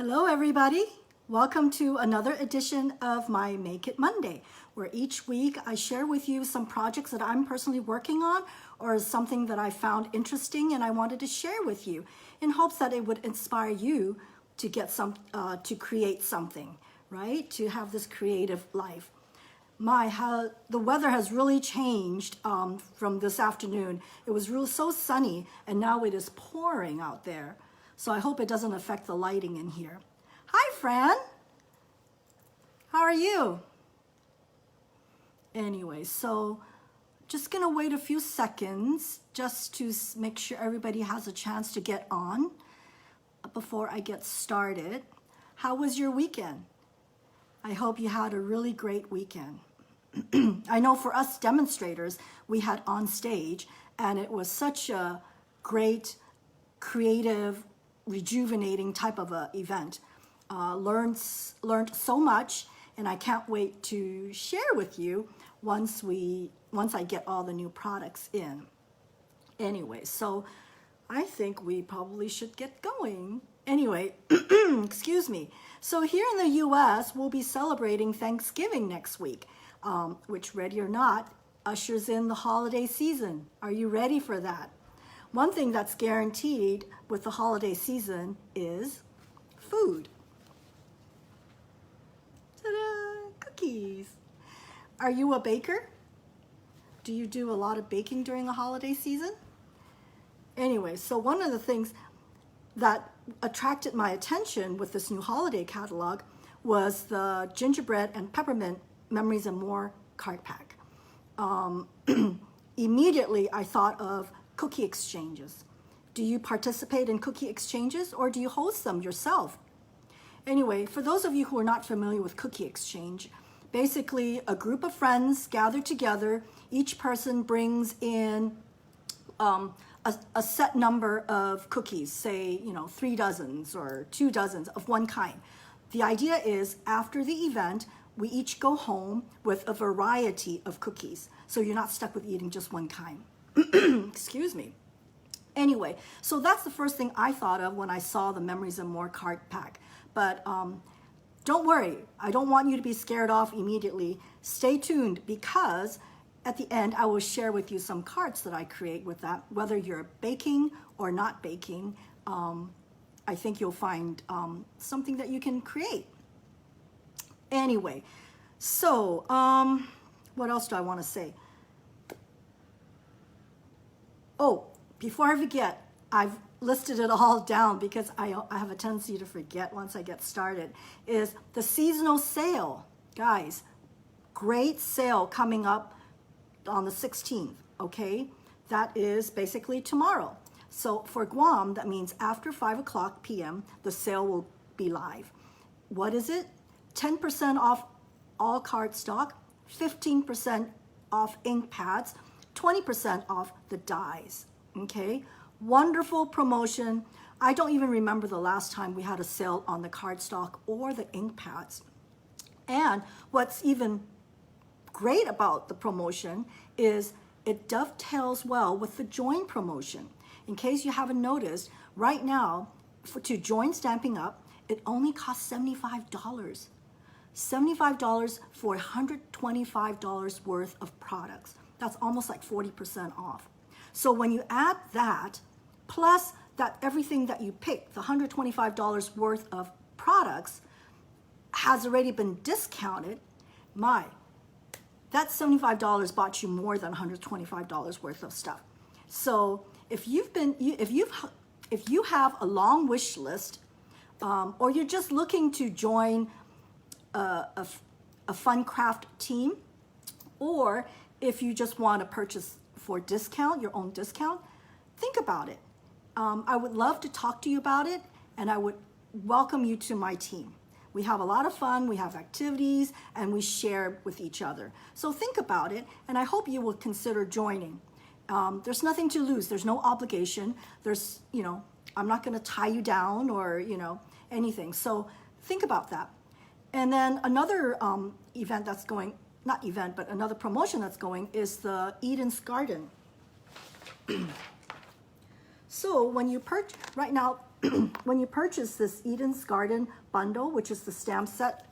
Hello everybody! Welcome to another edition of my Make It Monday, where each week I share with you some projects that I'm personally working on or something that I found interesting and I wanted to share with you in hopes that it would inspire you to to create something, right? To have this creative life. How the weather has really changed from this afternoon. It was so sunny and now it is pouring out there. So I hope it doesn't affect the lighting in here. Hi, Fran. How are you? Anyway, so just gonna wait a few seconds just to make sure everybody has a chance to get on before I get started. How was your weekend? I hope you had a really great weekend. I know for us demonstrators, we had on stage and it was such a great, creative, rejuvenating type of a event. Learned so much, and I can't wait to share with you once I get all the new products in. Anyway, so I think we probably should get going. Anyway, excuse me. So here in the US, we'll be celebrating Thanksgiving next week, which, ready or not, ushers in the holiday season. Are you ready for that? One thing that's guaranteed with the holiday season is food. Ta-da! Cookies. Are you a baker? Do you do a lot of baking during the holiday season? Anyway, so one of the things that attracted my attention with this new holiday catalog was the Gingerbread and Peppermint Memories and More card pack. Immediately, I thought of cookie exchanges. Do you participate in cookie exchanges or do you host them yourself? Anyway, for those of you who are not familiar with cookie exchange, basically a group of friends gather together. Each person brings in a set number of cookies, say, 3 dozens or 2 dozens of one kind. The idea is after the event, we each go home with a variety of cookies. So you're not stuck with eating just one kind. Excuse me. Anyway, so that's the first thing I thought of when I saw the Memories and More card pack. But don't worry, I don't want you to be scared off immediately. Stay tuned because at the end I will share with you some cards that I create with that. Whether you're baking or not baking, I think you'll find something that you can create. Anyway, so what else do I want to say? Oh, before I forget, I've listed it all down because I have a tendency to forget once I get started, is the seasonal sale. Guys, great sale coming up on the 16th, okay? That is basically tomorrow. So for Guam, that means after 5 p.m., the sale will be live. What is it? 10% off all card stock, 15% off ink pads, 20% off the dies, okay? Wonderful promotion. I don't even remember the last time we had a sale on the cardstock or the ink pads. And what's even great about the promotion is it dovetails well with the join promotion. In case you haven't noticed, right now, to join Stampin' Up, it only costs $75. $75 for $125 worth of products. That's almost like 40% off. So when you add that, plus that everything that you pick, the $125 worth of products has already been discounted, that $75 bought you more than $125 worth of stuff. So if you have a long wish list, or you're just looking to join a fun craft team, or if you just want to purchase for discount, your own discount, think about it. I would love to talk to you about it, and I would welcome you to my team. We have a lot of fun, we have activities, and we share with each other. So think about it, and I hope you will consider joining. There's nothing to lose. There's no obligation. I'm not going to tie you down or, anything. So think about that. And then another event that's going, not event, but another promotion that's going is the Eden's Garden. So when you right now, when you purchase this Eden's Garden bundle, which is the stamp set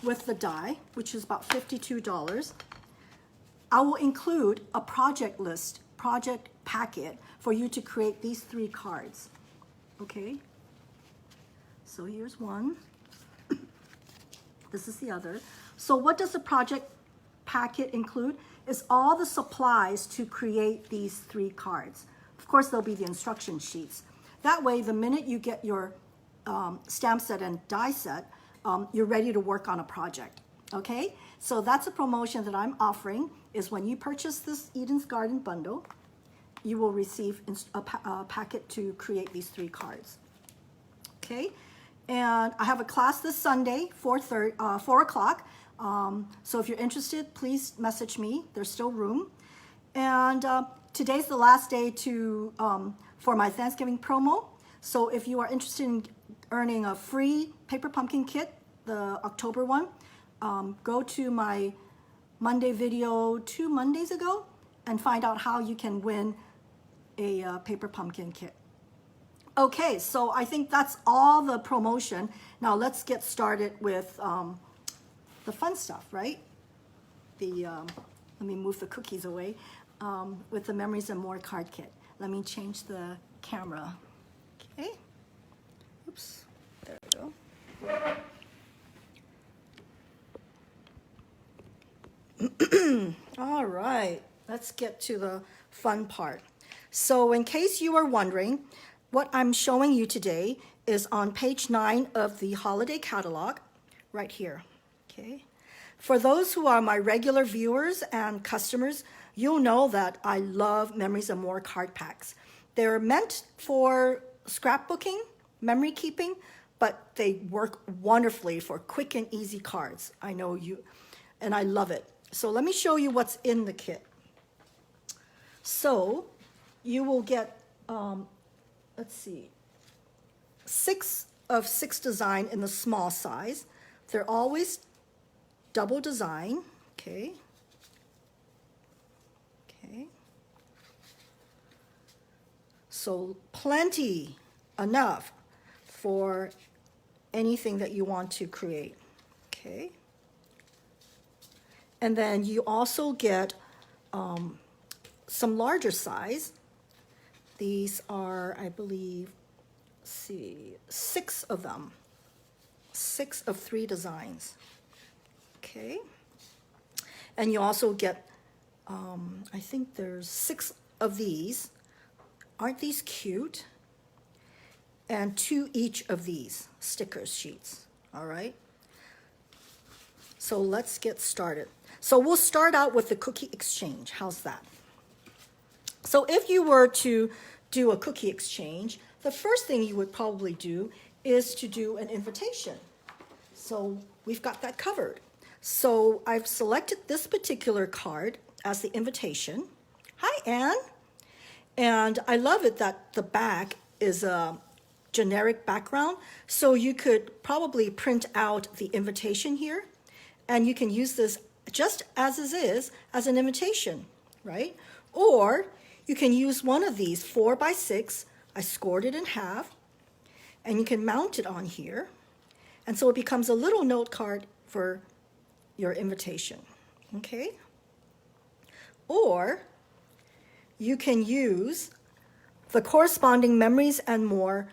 with the die, which is about $52, I will include a project list, project packet for you to create these 3 cards. Okay? So here's one. This is the other. So what does the project packet include? Is all the supplies to create these 3 cards. Of course, there'll be the instruction sheets. That way, the minute you get your stamp set and die set, you're ready to work on a project, okay? So that's a promotion that I'm offering, is when you purchase this Eden's Garden bundle, you will receive a packet to create these 3 cards, okay? And I have a class this Sunday, 4 o'clock. So if you're interested, please message me. There's still room. And today's the last day for my Thanksgiving promo. So if you are interested in earning a free paper pumpkin kit, the October one, go to my Monday video 2 Mondays ago and find out how you can win a paper pumpkin kit. Okay, so I think that's all the promotion. Now let's get started with the fun stuff, right? Let me move the cookies away, with the Memories and More card kit. Let me change the camera. Okay. Oops. There we go. All right. Let's get to the fun part. So in case you are wondering, what I'm showing you today is on page 9 of the holiday catalog, right here. Okay. For those who are my regular viewers and customers, you'll know that I love Memories and More card packs. They're meant for scrapbooking, memory keeping, but they work wonderfully for quick and easy cards. I know you, and I love it. So let me show you what's in the kit. So you will get, let's see, 6 of 6 design in the small size. They're always double design, okay. Okay. So plenty, enough for anything that you want to create, okay. And then you also get some larger size. These are, I believe, let's see, 6 of them, 6 of 3 designs. Okay, and you also get, I think there's 6 of these. Aren't these cute? And 2 each of these sticker sheets, all right? So let's get started. So we'll start out with the cookie exchange. How's that? So if you were to do a cookie exchange, the first thing you would probably do is to do an invitation. So we've got that covered. So I've selected this particular card as the invitation. Hi, Anne. And I love it that the back is a generic background. So you could probably print out the invitation here, and you can use this just as it is as an invitation, right? Or you can use one of these 4x6. I scored it in half, and you can mount it on here. And so it becomes a little note card for your invitation, okay? Or you can use the corresponding Memories and More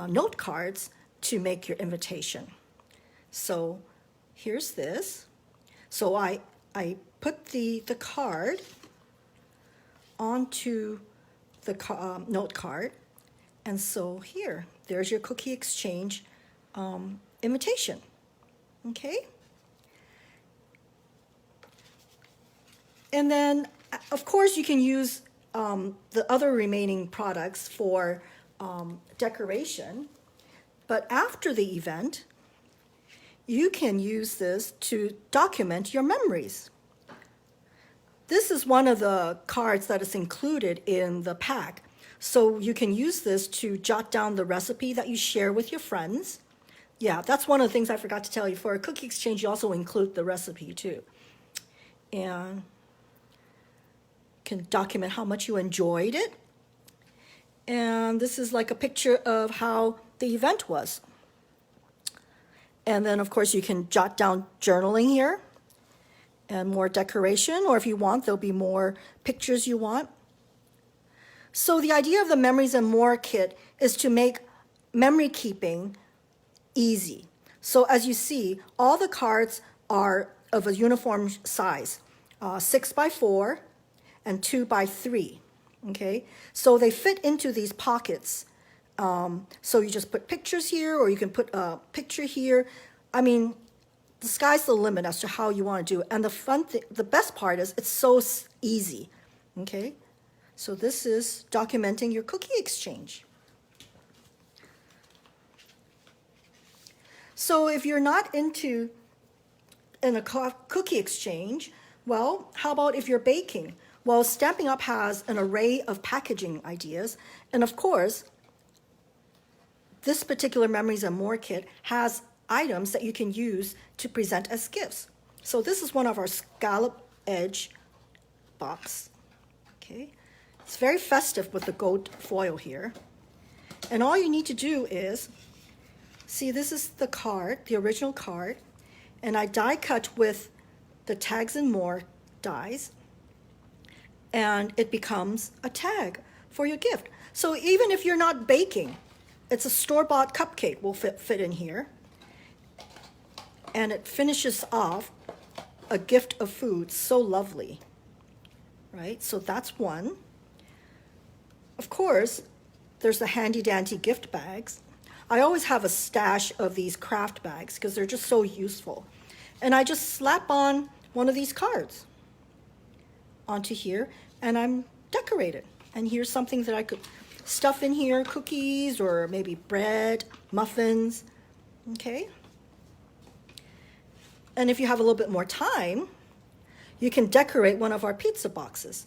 note cards to make your invitation. So here's this. So I put the card onto the note card, and so there's your cookie exchange invitation, okay? And then, of course, you can use the other remaining products for decoration. But after the event, you can use this to document your memories. This is one of the cards that is included in the pack. So you can use this to jot down the recipe that you share with your friends. Yeah, that's one of the things I forgot to tell you. For a cookie exchange, you also include the recipe too. And can document how much you enjoyed it. And this is like a picture of how the event was. And then, of course, you can jot down journaling here and more decoration, or if you want, there'll be more pictures you want. So the idea of the Memories and More kit is to make memory keeping easy. So as you see, all the cards are of a uniform size, 6 by 4 and 2 by 3. Okay, so they fit into these pockets. So you just put pictures here, or you can put a picture here. I mean, the sky's the limit as to how you want to do it. And the best part is it's so easy. Okay, so this is documenting your cookie exchange. So if you're not into a cookie exchange, well, how about if you're baking? Well, Stampin' Up! Has an array of packaging ideas, and of course, this particular Memories and More kit has items that you can use to present as gifts. So this is one of our scallop edge box. Okay, it's very festive with the gold foil here. And all you need to do is, see, this is the card, the original card, and I die cut with the Tags and More dies, and it becomes a tag for your gift. So even if you're not baking, it's a store-bought cupcake will fit in here, and it finishes off a gift of food so lovely, right? So that's one. Of course, there's the handy-dandy gift bags. I always have a stash of these craft bags because they're just so useful. And I just slap on one of these cards onto here, and I'm decorated. And here's something that I could stuff in here, cookies or maybe bread, muffins, okay? And if you have a little bit more time, you can decorate one of our pizza boxes.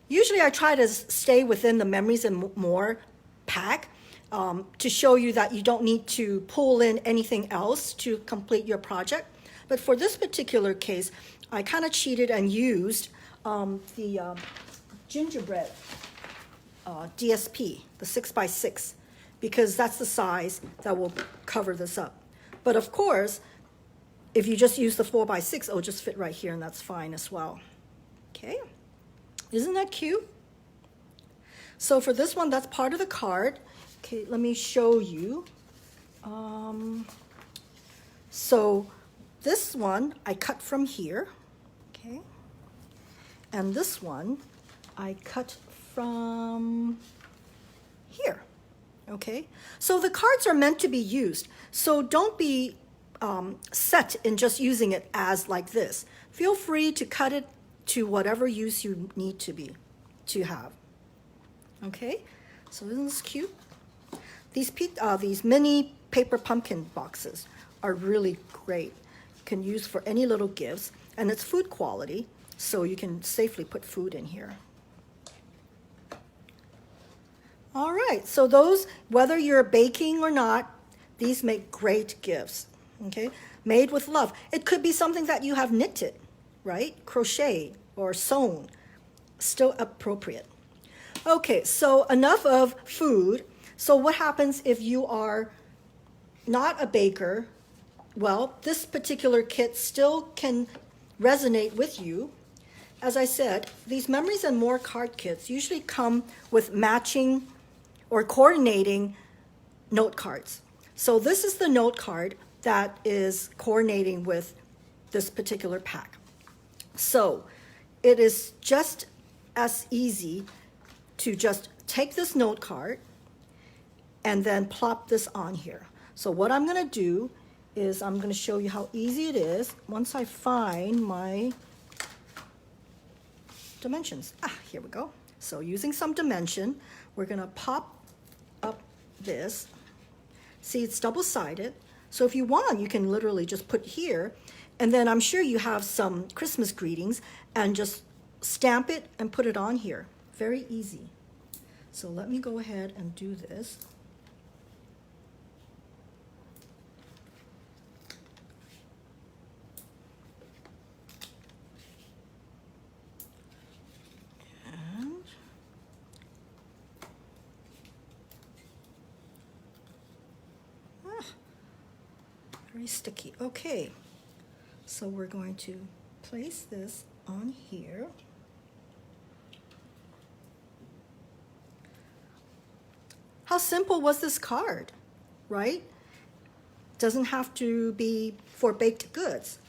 Usually I try to stay within the Memories and More pack to show you that you don't need to pull in anything else to complete your project. But for this particular case, I kind of cheated and used the Gingerbread DSP, the 6 by 6, because that's the size that will cover this up. But of course, if you just use the 4 by 6, it'll just fit right here, and that's fine as well. Okay, isn't that cute? So for this one, that's part of the card. Okay, let me show you. So this one I cut from here, okay, and this one I cut from here, okay. So the cards are meant to be used, so don't be set in just using it as like this. Feel free to cut it to whatever use you need to have. Okay, so isn't this cute? These mini paper pumpkin boxes are really great. You can use for any little gifts, and it's food quality, so you can safely put food in here. All right, so those, whether you're baking or not, these make great gifts, okay? Made with love. It could be something that you have knitted, right? Crocheted or sewn, still appropriate. Okay, so enough of food. So what happens if you are not a baker? Well, this particular kit still can resonate with you. As I said, these Memories and More card kits usually come with matching or coordinating note cards. So this is the note card that is coordinating with this particular pack. So it is just as easy to just take this note card and then plop this on here. So what I'm going to do is I'm going to show you how easy it is once I find my dimensions. Here we go. So using some dimension, we're going to pop up this. See, it's double-sided. So if you want, you can literally just put here, and then I'm sure you have some Christmas greetings, and just stamp it and put it on here. Very easy. So let me go ahead and do this. Very sticky. Okay, so we're going to place this on here. How simple was this card, right? Doesn't have to be for baked goods.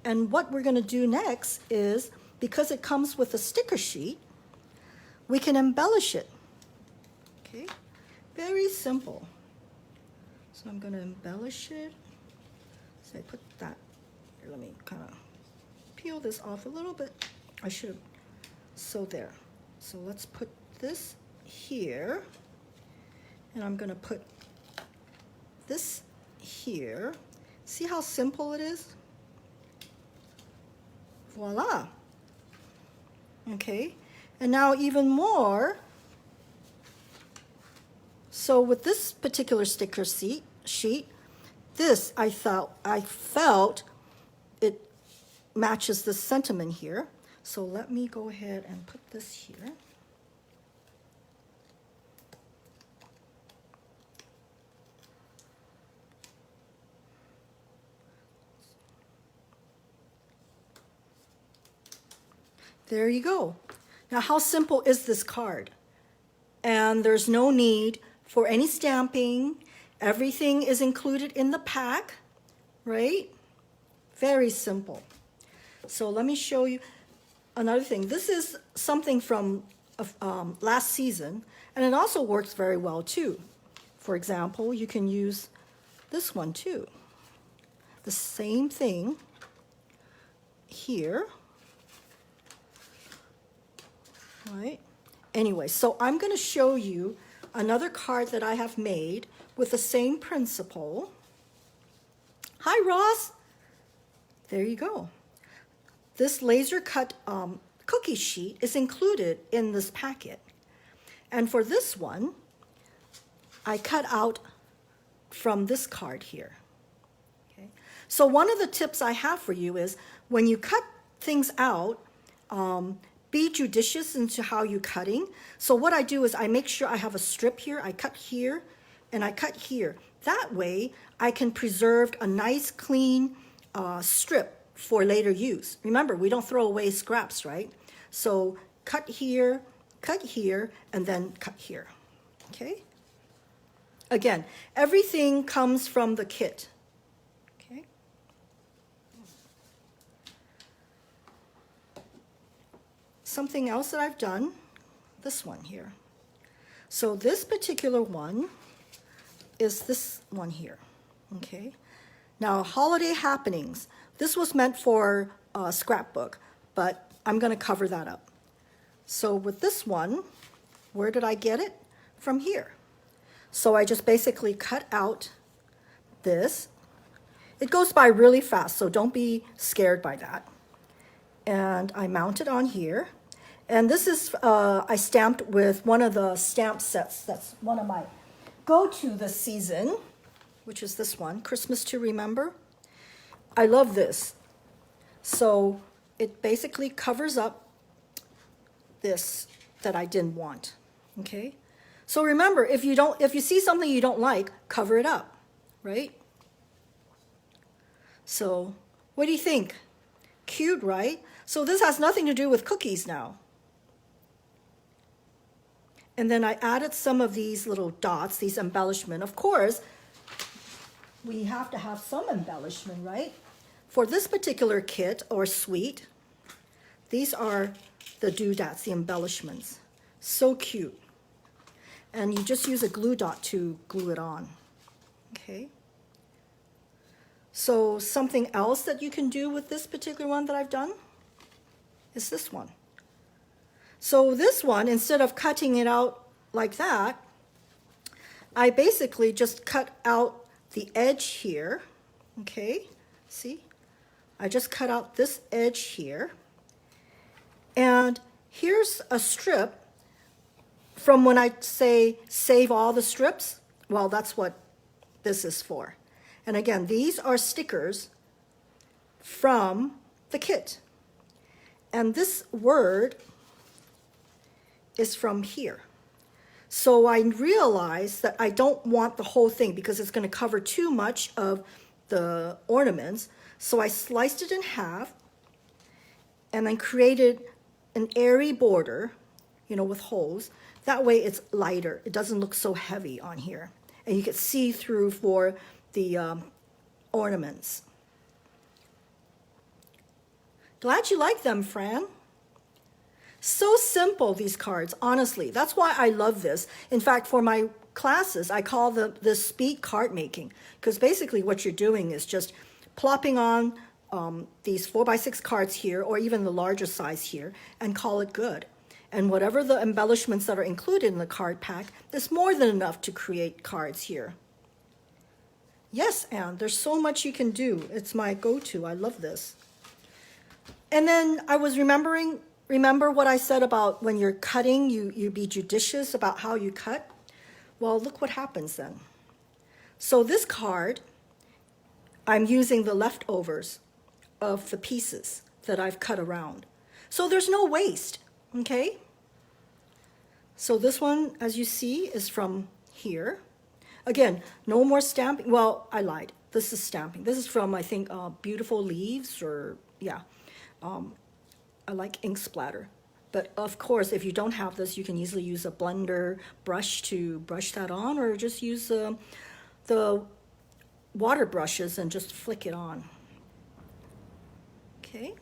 And what we're going to do next is, because it comes with a sticker sheet, we can embellish it. Okay, very simple. So I'm going to embellish it. So I put that here. Let me kind of peel this off a little bit. I should. So there. So let's put this here. And I'm going to put this here. See how simple it is? Voila. Okay. And now even more. So with this particular sticker sheet, this I felt it matches the sentiment here. So let me go ahead and put this here. There you go. Now, how simple is this card? And there's no need for any stamping. Everything is included in the pack, right? Very simple. So let me show you another thing. This is something from last season, and it also works very well too. For example, you can use this one too. The same thing here. Right? Anyway, so I'm going to show you another card that I have made with the same principle. Hi, Ross. There you go. This laser cut cookie sheet is included in this packet. And for this one, I cut out from this card here. Okay? So one of the tips I have for you is when you cut things out, be judicious into how you're cutting. So what I do is I make sure I have a strip here. I cut here and I cut here. That way I can preserve a nice clean strip for later use. Remember, we don't throw away scraps, right? So cut here, and then cut here. Okay? Again, everything comes from the kit. Okay? Something else that I've done, this one here. So this particular one is this one here, okay? Now, holiday happenings. This was meant for a scrapbook, but I'm gonna cover that up. So with this one, where did I get it? From here. So I just basically cut out this. It goes by really fast, so don't be scared by that. And I mount it on here. And this is, I stamped with one of the stamp sets. That's one of my go-to this season, which is this one, Christmas to Remember. I love this. So it basically covers up this that I didn't want, okay? So remember, if you see something you don't like, cover it up, right? So what do you think? Cute, right? So this has nothing to do with cookies now. And then I added some of these little dots, these embellishment. Of course, we have to have some embellishment, right? For this particular kit or suite, these are the doodads, the embellishments. So cute. And you just use a glue dot to glue it on, okay? So something else that you can do with this particular one that I've done is this one. So this one, instead of cutting it out like that, I basically just cut out the edge here, okay? See? I just cut out this edge here. And here's a strip from when I say save all the strips. Well, that's what this is for. And again, these are stickers from the kit. And this word is from here. So I realized that I don't want the whole thing because it's going to cover too much of the ornaments. So I sliced it in half and then created an airy border, you know, with holes. That way it's lighter. It doesn't look so heavy on here. And you can see through for the ornaments. Glad you like them, Fran. So simple, these cards, honestly. That's why I love this. In fact, for my classes, I call this speed card making, because basically what you're doing is just plopping on these 4x6 cards here, or even the larger size here, and call it good. And whatever the embellishments that are included in the card pack is more than enough to create cards here. Yes, Anne, there's so much you can do. It's my go-to. I love this. And then I was remember what I said about when you're cutting, you be judicious about how you cut? Well, look what happens then. So this card, I'm using the leftovers of the pieces that I've cut around. So there's no waste, okay? So this one, as you see, is from here. Again, no more stamping. Well, I lied. This is stamping. This is from, I think, Beautiful Leaves, or yeah. I like ink splatter. But of course, if you don't have this, you can easily use a blender brush to brush that on, or just use the water brushes and just flick it on. Okay.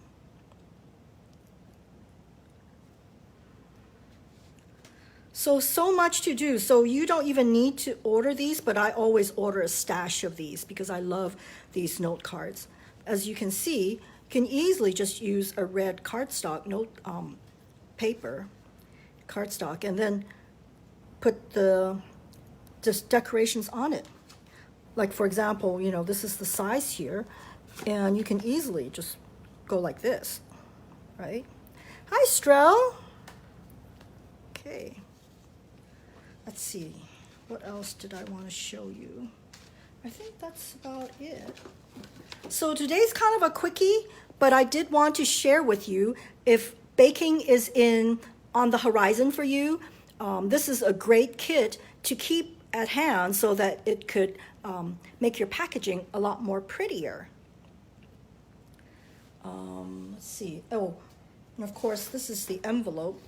So much to do. So you don't even need to order these, but I always order a stash of these because I love these note cards. As you can see, you can easily just use a red cardstock note paper, cardstock, and then put the just decorations on it. Like, for example, you know, this is the size here, and you can easily just go like this, right? Hi, Strel. Okay. Let's see. What else did I want to show you? I think that's about it. So today's kind of a quickie, but I did want to share with you, if baking is on the horizon for you, this is a great kit to keep at hand so that it could make your packaging a lot more prettier. Let's see. Oh, and of course, this is the envelope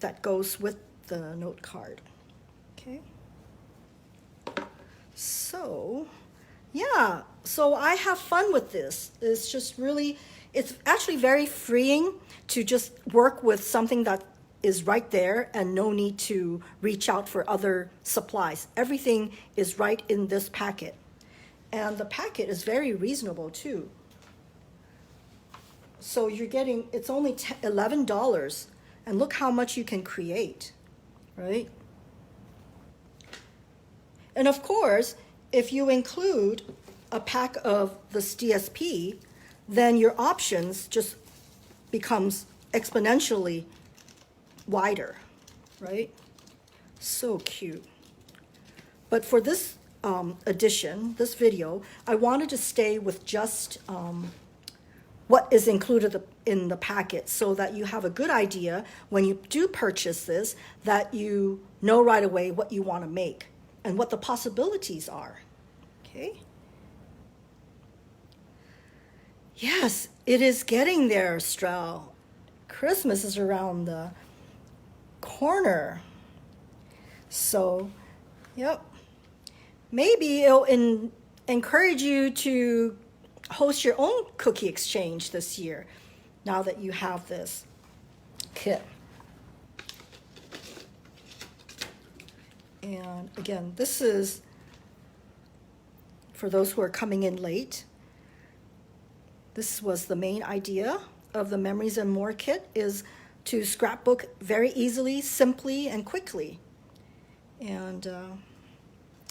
that goes with the note card. Okay. So, yeah. So I have fun with this. It's just really, it's actually very freeing to just work with something that is right there and no need to reach out for other supplies. Everything is right in this packet. And the packet is very reasonable too. So you're getting, it's only $11, and look how much you can create, right? And of course, if you include a pack of this DSP, then your options just becomes exponentially wider, right? So cute. But for this edition, this video, I wanted to stay with just what is included in the packet so that you have a good idea when you do purchase this, that you know right away what you want to make and what the possibilities are, okay? Yes, it is getting there, Strel. Christmas is around the corner. So, yep. Maybe it'll encourage you to host your own cookie exchange this year, now that you have this kit. And again, this is for those who are coming in late. This was the main idea of the Memories and More kit, is to scrapbook very easily, simply, and quickly. And,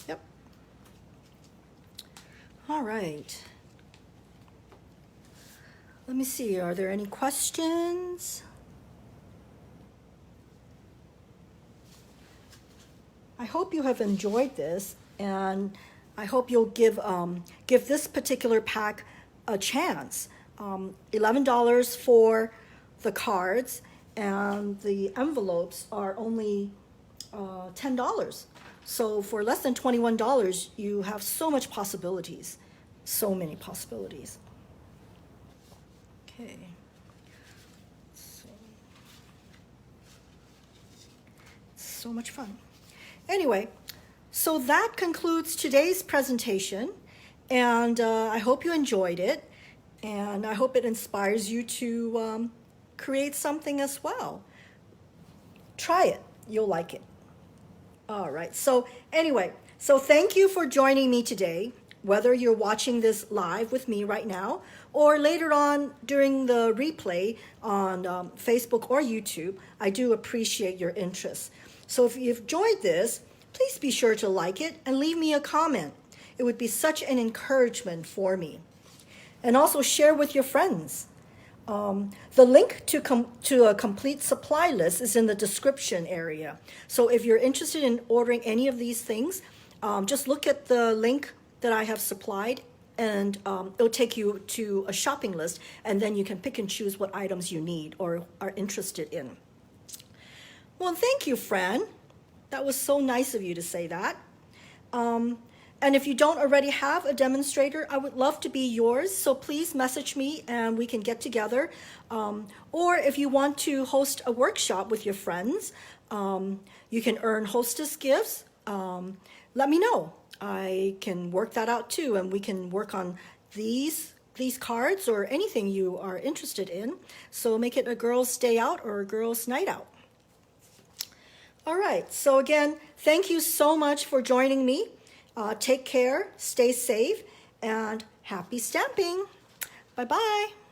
yep. All right. Let me see, are there any questions? I hope you have enjoyed this, and I hope you'll give this particular pack a chance. $11 for the cards, and the envelopes are only $10. So for less than $21, you have so much possibilities. So many possibilities. Okay. So much fun. Anyway, so that concludes today's presentation, and I hope you enjoyed it, and I hope it inspires you to create something as well. Try it. You'll like it. All right. So anyway, so thank you for joining me today, whether you're watching this live with me right now or later on during the replay on Facebook or YouTube. I do appreciate your interest. So if you've enjoyed this, please be sure to like it and leave me a comment. It would be such an encouragement for me. And also share with your friends. The link to a complete supply list is in the description area. So if you're interested in ordering any of these things, just look at the link that I have supplied, and it'll take you to a shopping list, and then you can pick and choose what items you need or are interested in. Well, thank you, Fran. That was so nice of you to say that. And if you don't already have a demonstrator, I would love to be yours. So please message me and we can get together. Or if you want to host a workshop with your friends, you can earn hostess gifts. Let me know. I can work that out too, and we can work on these cards or anything you are interested in. So make it a girls' day out or a girls' night out. All right, so again, thank you so much for joining me. Take care, stay safe, and happy stamping. Bye-bye.